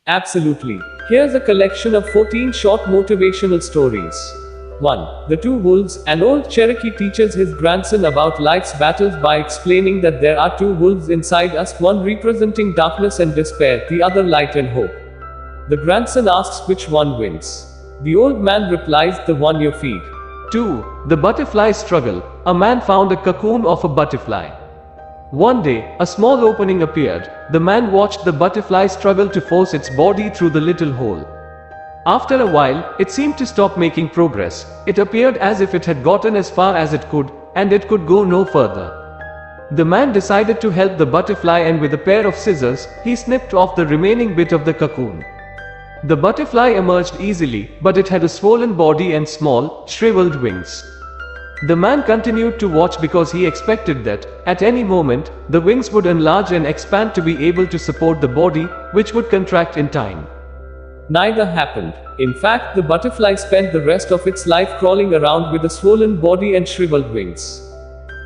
Absolutely. Here's a collection of 14 short motivational stories. 1. The Two Wolves. An old Cherokee teaches his grandson about life's battles by explaining that there are two wolves inside us, one representing darkness and despair, the other light and hope. The grandson asks which one wins. The old man replies, the one you feed. 2. The Butterfly Struggle. A man found a cocoon of a butterfly. One day, a small opening appeared. The man watched the butterfly struggle to force its body through the little hole. After a while, it seemed to stop making progress. It appeared as if it had gotten as far as it could, and it could go no further. The man decided to help the butterfly, and with a pair of scissors, he snipped off the remaining bit of the cocoon. The butterfly emerged easily, but it had a swollen body and small, shriveled wings. The man continued to watch because he expected that, at any moment, the wings would enlarge and expand to be able to support the body, which would contract in time. Neither happened. In fact, the butterfly spent the rest of its life crawling around with a swollen body and shriveled wings.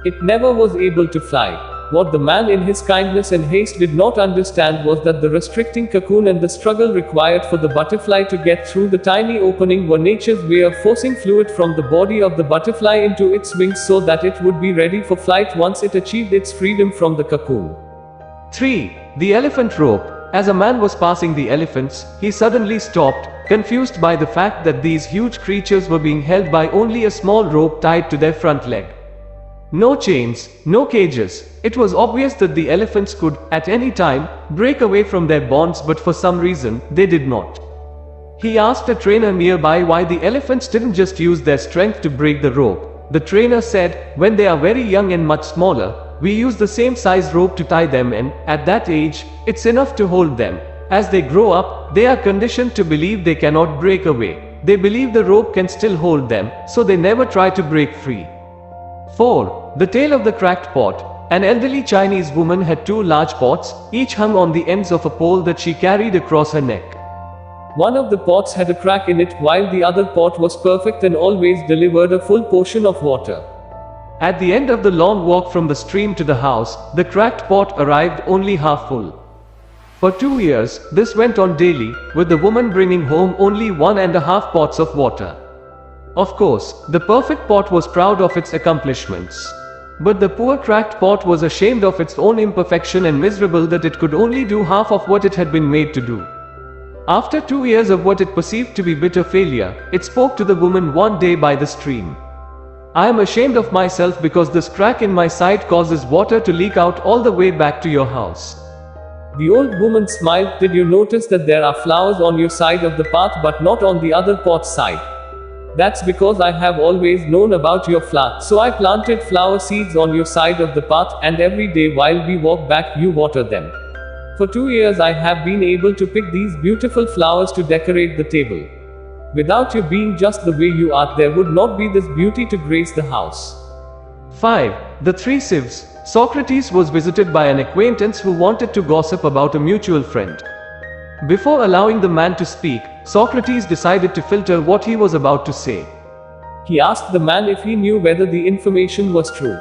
It never was able to fly. What the man in his kindness and haste did not understand was that the restricting cocoon and the struggle required for the butterfly to get through the tiny opening were nature's way of forcing fluid from the body of the butterfly into its wings so that it would be ready for flight once it achieved its freedom from the cocoon. 3. The Elephant Rope. As a man was passing the elephants, he suddenly stopped, confused by the fact that these huge creatures were being held by only a small rope tied to their front leg. No chains, no cages. It was obvious that the elephants could, at any time, break away from their bonds, but for some reason, they did not. He asked a trainer nearby why the elephants didn't just use their strength to break the rope. The trainer said, when they are very young and much smaller, we use the same size rope to tie them in. At that age, it's enough to hold them. As they grow up, they are conditioned to believe they cannot break away. They believe the rope can still hold them, so they never try to break free. 4. The Tale of the Cracked Pot. An elderly Chinese woman had two large pots, each hung on the ends of a pole that she carried across her neck. One of the pots had a crack in it, while the other pot was perfect and always delivered a full portion of water. At the end of the long walk from the stream to the house, the cracked pot arrived only half full. For 2 years, this went on daily, with the woman bringing home only 1.5 pots of water. Of course, the perfect pot was proud of its accomplishments. But the poor cracked pot was ashamed of its own imperfection and miserable that it could only do half of what it had been made to do. After 2 years of what it perceived to be bitter failure, it spoke to the woman one day by the stream. I am ashamed of myself because this crack in my side causes water to leak out all the way back to your house. The old woman smiled. Did you notice that there are flowers on your side of the path but not on the other pot's side? That's because I have always known about your flower, so I planted flower seeds on your side of the path, and every day while we walk back you water them. For 2 years I have been able to pick these beautiful flowers to decorate the table. Without you being just the way you are, there would not be this beauty to grace the house. 5. The Three Sieves. Socrates was visited by an acquaintance who wanted to gossip about a mutual friend. Before allowing the man to speak, Socrates decided to filter what he was about to say. He asked the man if he knew whether the information was true.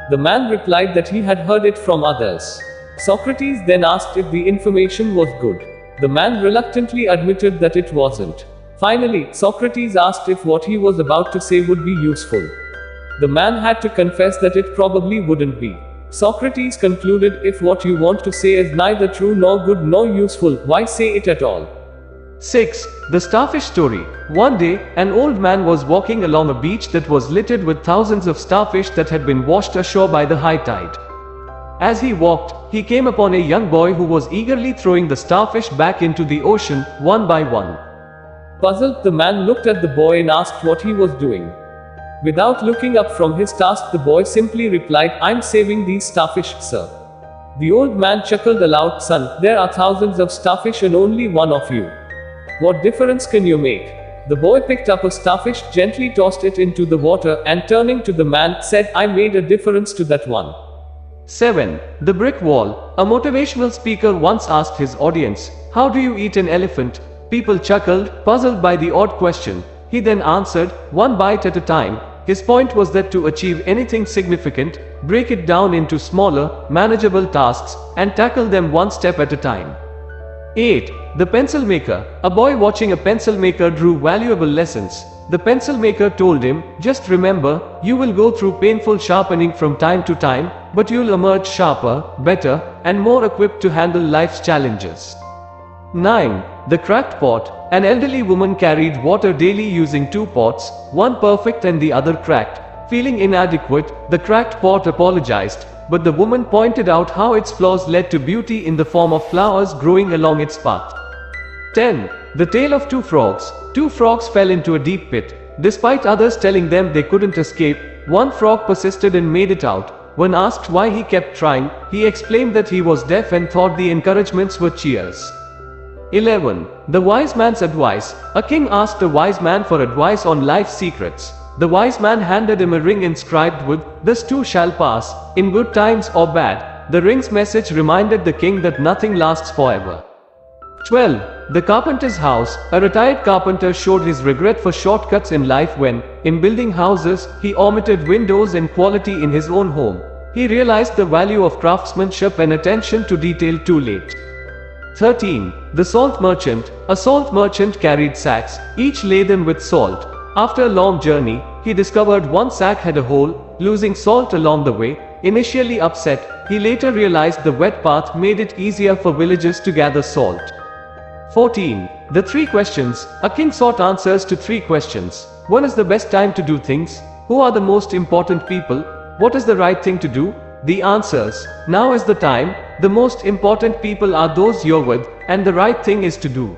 The man replied that he had heard it from others. Socrates then asked if the information was good. The man reluctantly admitted that it wasn't. Finally, Socrates asked if what he was about to say would be useful. The man had to confess that it probably wouldn't be. Socrates concluded, if what you want to say is neither true nor good nor useful, why say it at all? 6. The Starfish Story. One day, an old man was walking along a beach that was littered with thousands of starfish that had been washed ashore by the high tide. As he walked, he came upon a young boy who was eagerly throwing the starfish back into the ocean, one by one. Puzzled, the man looked at the boy and asked what he was doing. Without looking up from his task, the boy simply replied, I'm saving these starfish, sir. The old man chuckled aloud, son, there are thousands of starfish and only one of you. What difference can you make? The boy picked up a starfish, gently tossed it into the water, and turning to the man, said, I made a difference to that one. 7. The Brick Wall. A motivational speaker once asked his audience, how do you eat an elephant? People chuckled, puzzled by the odd question. He then answered, one bite at a time. His point was that to achieve anything significant, break it down into smaller, manageable tasks, and tackle them one step at a time. 8. The pencil maker. A boy watching a pencil maker drew valuable lessons. The pencil maker told him, just remember, you will go through painful sharpening from time to time, but you'll emerge sharper, better, and more equipped to handle life's challenges. 9. The cracked pot. An elderly woman carried water daily using two pots, one perfect and the other cracked. Feeling inadequate, the cracked pot apologized, but the woman pointed out how its flaws led to beauty in the form of flowers growing along its path. 10. The tale of two frogs. Two frogs fell into a deep pit. Despite others telling them they couldn't escape, one frog persisted and made it out. When asked why he kept trying, he explained that he was deaf and thought the encouragements were cheers. 11. The wise man's advice. A king asked a wise man for advice on life's secrets. The wise man handed him a ring inscribed with, "This too shall pass, in good times or bad." The ring's message reminded the king that nothing lasts forever. 12. The carpenter's house. A retired carpenter showed his regret for shortcuts in life when, in building houses, he omitted windows and quality in his own home. He realized the value of craftsmanship and attention to detail too late. 13. The salt merchant. A salt merchant carried sacks, each laden with salt. After a long journey, he discovered one sack had a hole, losing salt along the way. Initially upset, he later realized the wet path made it easier for villagers to gather salt. 14. The three questions. A king sought answers to three questions. When is the best time to do things? Who are the most important people? What is the right thing to do? The answers. Now is the time, the most important people are those you're with, and the right thing is to do.